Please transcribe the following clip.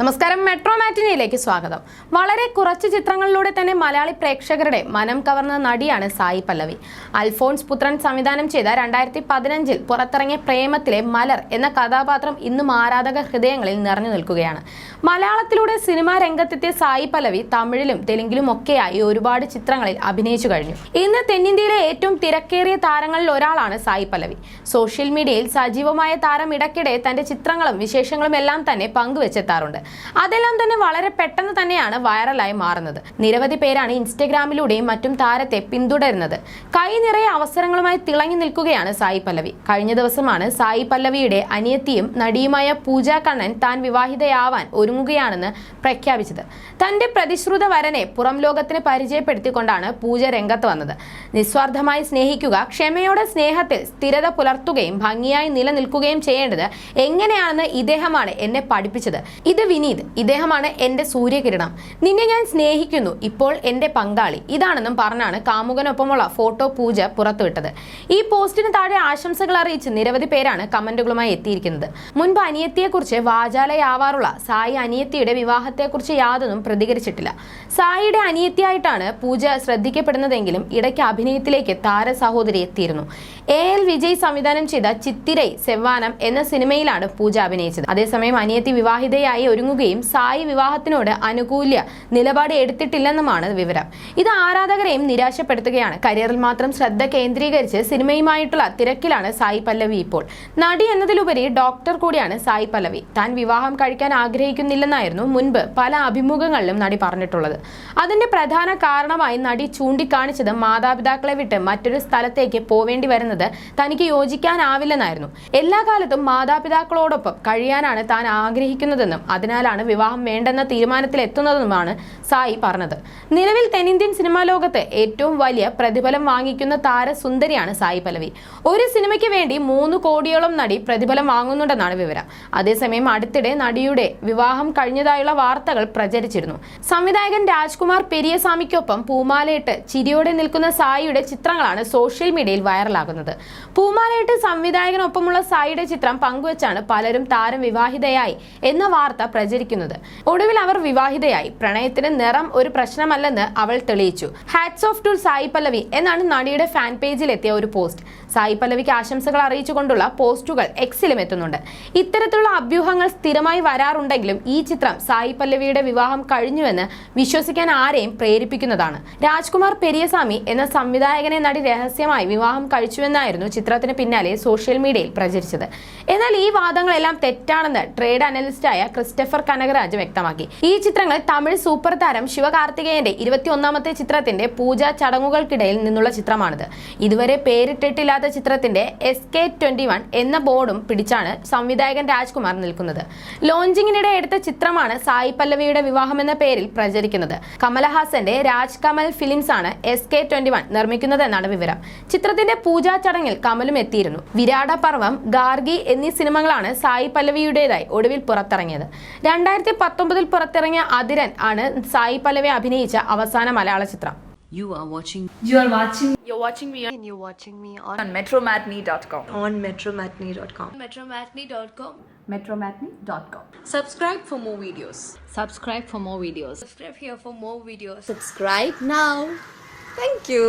നമസ്കാരം, മെട്രോ മാറ്റിനിയിലേക്ക് സ്വാഗതം. വളരെ കുറച്ച് ചിത്രങ്ങളിലൂടെ തന്നെ മലയാളി പ്രേക്ഷകരുടെ മനം കവർന്ന നടിയാണ് സായി പല്ലവി. അൽഫോൺസ് പുത്രൻ സംവിധാനം ചെയ്ത 2015 പുറത്തിറങ്ങിയ പ്രേമത്തിലെ മലർ എന്ന കഥാപാത്രം ഇന്നും ആരാധക ഹൃദയങ്ങളിൽ നിറഞ്ഞു നിൽക്കുകയാണ്. മലയാളത്തിലൂടെ സിനിമാ രംഗത്തെത്തിയ സായി പല്ലവി തമിഴിലും തെലുങ്കിലും ഒക്കെയായി ഒരുപാട് ചിത്രങ്ങളിൽ അഭിനയിച്ചു കഴിഞ്ഞു. ഇന്ന് തെന്നിന്ത്യയിലെ ഏറ്റവും തിരക്കേറിയ താരങ്ങളിൽ ഒരാളാണ് സായി പല്ലവി. സോഷ്യൽ മീഡിയയിൽ സജീവമായ താരം ഇടയ്ക്കിടെ തന്റെ ചിത്രങ്ങളും വിശേഷങ്ങളും എല്ലാം തന്നെ പങ്കുവെച്ചെത്താറുണ്ട്. അതെല്ലാം തന്നെ വളരെ പെട്ടെന്ന് തന്നെയാണ് വൈറലായി മാറുന്നത്. നിരവധി പേരാണ് ഇൻസ്റ്റഗ്രാമിലൂടെയും മറ്റും താരത്തെ പിന്തുടരുന്നത്. കൈ നിറയെ അവസരങ്ങളുമായി തിളങ്ങി നിൽക്കുകയാണ് സായി പല്ലവി. കഴിഞ്ഞ ദിവസമാണ് സായി പല്ലവിയുടെ അനിയത്തിയും നടിയുമായ പൂജ കണ്ണൻ താൻ വിവാഹിതയാവാൻ ഒരുങ്ങുകയാണെന്ന് പ്രഖ്യാപിച്ചത്. തന്റെ പ്രതിശ്രുത വരനെ പുറം ലോകത്തിന് പരിചയപ്പെടുത്തിക്കൊണ്ടാണ് പൂജ രംഗത്ത് വന്നത്. നിസ്വാർത്ഥമായി സ്നേഹിക്കുക, ക്ഷമയോടെ സ്നേഹത്തിൽ സ്ഥിരത പുലർത്തുകയും ഭംഗിയായി നിലനിൽക്കുകയും ചെയ്യേണ്ടത് എങ്ങനെയാണെന്ന് ഇദ്ദേഹമാണ് എന്നെ പഠിപ്പിച്ചത്. ഇത് വിനീത്, ഇദ്ദേഹമാണ് എന്റെ സൂര്യകിരണം. നിന്നെ ഞാൻ സ്നേഹിക്കുന്നു, ഇപ്പോൾ എന്റെ പങ്കാളി, ഇതാണെന്നും പറഞ്ഞാണ് കാമുകനൊപ്പമുള്ള ഫോട്ടോ പൂജ പുറത്തുവിട്ടത്. ഈ പോസ്റ്റിന് താഴെ ആശംസകൾ അറിയിച്ച് നിരവധി പേരാണ് കമന്റുകളുമായി എത്തിയിരിക്കുന്നത്. മുൻപ് അനിയത്തിയെക്കുറിച്ച് വാചാലയാവാറുള്ള സായി അനിയത്തിയുടെ വിവാഹത്തെക്കുറിച്ച് യാതൊന്നും പ്രതികരിച്ചിട്ടില്ല. സായിയുടെ അനിയത്തിയായിട്ടാണ് പൂജ ശ്രദ്ധിക്കപ്പെടുന്നതെങ്കിലും ഇടയ്ക്ക് അഭിനയത്തിലേക്ക് താര സഹോദരി എത്തിയിരുന്നു. AL വിജയ് സംവിധാനം ചെയ്ത ചിത്തിരൈ സെവ്വാനം എന്ന സിനിമയിലാണ് പൂജ അഭിനയിച്ചത്. അതേസമയം അനിയത്തി വിവാഹിതയായി ഒരുങ്ങുകയും സായി വിവാഹത്തിനോട് അനുകൂല നിലപാട് എടുത്തിട്ടില്ലെന്നുമാണ് വിവരം. ഇത് ആരാധകരെയും നിരാശപ്പെടുത്തുകയാണ്. കരിയറിൽ മാത്രം ശ്രദ്ധ കേന്ദ്രീകരിച്ച് സിനിമയുമായിട്ടുള്ള തിരക്കിലാണ് സായി പല്ലവി ഇപ്പോൾ. നടി എന്നതിലുപരി ഡോക്ടർ കൂടിയാണ് സായി പല്ലവി. താൻ വിവാഹം കഴിക്കാൻ ആഗ്രഹിക്കുന്നില്ലെന്നായിരുന്നു മുൻപ് പല അഭിമുഖങ്ങളിലും നടി പറഞ്ഞിട്ടുള്ളത്. അതിന്റെ പ്രധാന കാരണമായി നടി ചൂണ്ടിക്കാണിച്ചത് മാതാപിതാക്കളെ വിട്ട് മറ്റൊരു സ്ഥലത്തേക്ക് പോവേണ്ടി വരുന്നത് തനിക്ക് യോജിക്കാനാവില്ലെന്നായിരുന്നു. എല്ലാ കാലത്തും മാതാപിതാക്കളോടൊപ്പം കഴിയാനാണ് താൻ ആഗ്രഹിക്കുന്നതെന്നും അതിനാലാണ് വിവാഹം വേണ്ടെന്ന തീരുമാനത്തിലെത്തുന്നതെന്നുമാണ് സായി പറഞ്ഞത്. നിലവിൽ തെന്നിന്ത്യൻ സിനിമാ ലോകത്ത് ഏറ്റവും വലിയ പ്രതിഫലം വാങ്ങിക്കുന്ന താരസുന്ദരിയാണ് സായി പല്ലവി. ഒരു സിനിമയ്ക്ക് വേണ്ടി 3 കോടിയോളം നടി പ്രതിഫലം വാങ്ങുന്നുണ്ടെന്നാണ് വിവരം. അതേസമയം അടുത്തിടെ നടിയുടെ വിവാഹം കഴിഞ്ഞതായുള്ള വാർത്തകൾ പ്രചരിച്ചിരുന്നു. സംവിധായകൻ രാജ്കുമാർ പെരിയസ്വാമിക്കൊപ്പം പൂമാലയിട്ട് ചിരിയോടെ നിൽക്കുന്ന സായിയുടെ ചിത്രങ്ങളാണ് സോഷ്യൽ മീഡിയയിൽ വൈറലാകുന്നത്. പൂമാലയിട്ട് സംവിധായകനൊപ്പമുള്ള സായിയുടെ ചിത്രം പങ്കുവച്ചാണ് പലരും താരം വിവാഹിതയായി എന്ന വാർത്ത പ്രചരിക്കുന്നത്. ഒടുവിൽ അവർ വിവാഹിതയായി. പ്രണയത്തിന് നിറം ഒരു പ്രശ്നമല്ലെന്ന് അവൾ തെളിയിച്ചു. ഹാറ്റ്സ് ഓഫ് ടു സായി പല്ലവി എന്നാണ് നടിയുടെ ഫാൻ പേജിൽ എത്തിയ ഒരു പോസ്റ്റ്. സായി പല്ലവിക്ക് ആശംസകൾ അറിയിച്ചുകൊണ്ടുള്ള പോസ്റ്റുകൾ എക്സിലും എത്തുന്നുണ്ട്. ഇത്തരത്തിലുള്ള അഭ്യൂഹങ്ങൾ സ്ഥിരമായി വരാറുണ്ടെങ്കിലും ഈ ചിത്രം സായി പല്ലവിയുടെ വിവാഹം കഴിഞ്ഞുവെന്ന് വിശ്വസിക്കാൻ ആരെയും പ്രേരിപ്പിക്കുന്നതാണ്. രാജ്കുമാർ പെരിയസ്വാമി എന്ന സംവിധായകനെ നടി രഹസ്യമായി വിവാഹം കഴിച്ചുവെന്നായിരുന്നു ചിത്രത്തിന് പിന്നാലെ സോഷ്യൽ മീഡിയയിൽ പ്രചരിച്ചത്. എന്നാൽ ഈ വാദങ്ങളെല്ലാം തെറ്റാണെന്ന് ട്രേഡ് അനലിസ്റ്റായ ക്രിസ്റ്റഫർ കനകരാജ് വ്യക്തമാക്കി. ഈ ചിത്രങ്ങൾ തമിഴ് സൂപ്പർ താരം ശിവകാർത്തികേയന്റെ 21ാമത്തെ ചിത്രത്തിന്റെ പൂജാ ചടങ്ങുകൾക്കിടയിൽ നിന്നുള്ള ചിത്രമാണിത്. ഇതുവരെ പേരിട്ടിട്ടില്ലാത്ത ചിത്രത്തിന്റെ SK21 എന്ന ബോർഡും പിടിച്ചാണ് സംവിധായകൻ രാജ്കുമാർ നിൽക്കുന്നത്. ലോഞ്ചിങ്ങിനിടെ എടുത്ത ചിത്രമാണ് സായി പല്ലവിയുടെ വിവാഹം എന്ന പേരിൽ പ്രചരിക്കുന്നത്. കമലഹാസന്റെ രാജ് കമൽ ഫിലിംസ് ആണ് SK21 നിർമ്മിക്കുന്നതെന്നാണ് വിവരം. ചിത്രത്തിന്റെ പൂജാ ചടങ്ങിൽ കമലും എത്തിയിരുന്നു. വിരാട പർവം, ഗാർഗി എന്നീ സിനിമകളാണ് സായി പല്ലവിയുടേതായി ഒടുവിൽ പുറത്തിറങ്ങിയത്. 2019 പുറത്തിറങ്ങിയ അതിരൻ ആണ് സായി പല്ലവി അഭിനയിച്ച അവസാന മലയാള ചിത്രം. You're watching me and you're watching me on metromatney.com. on metromatney.com. metromatney.com. Subscribe for more videos. Subscribe for more videos. Subscribe here for more videos. Subscribe now. Thank you.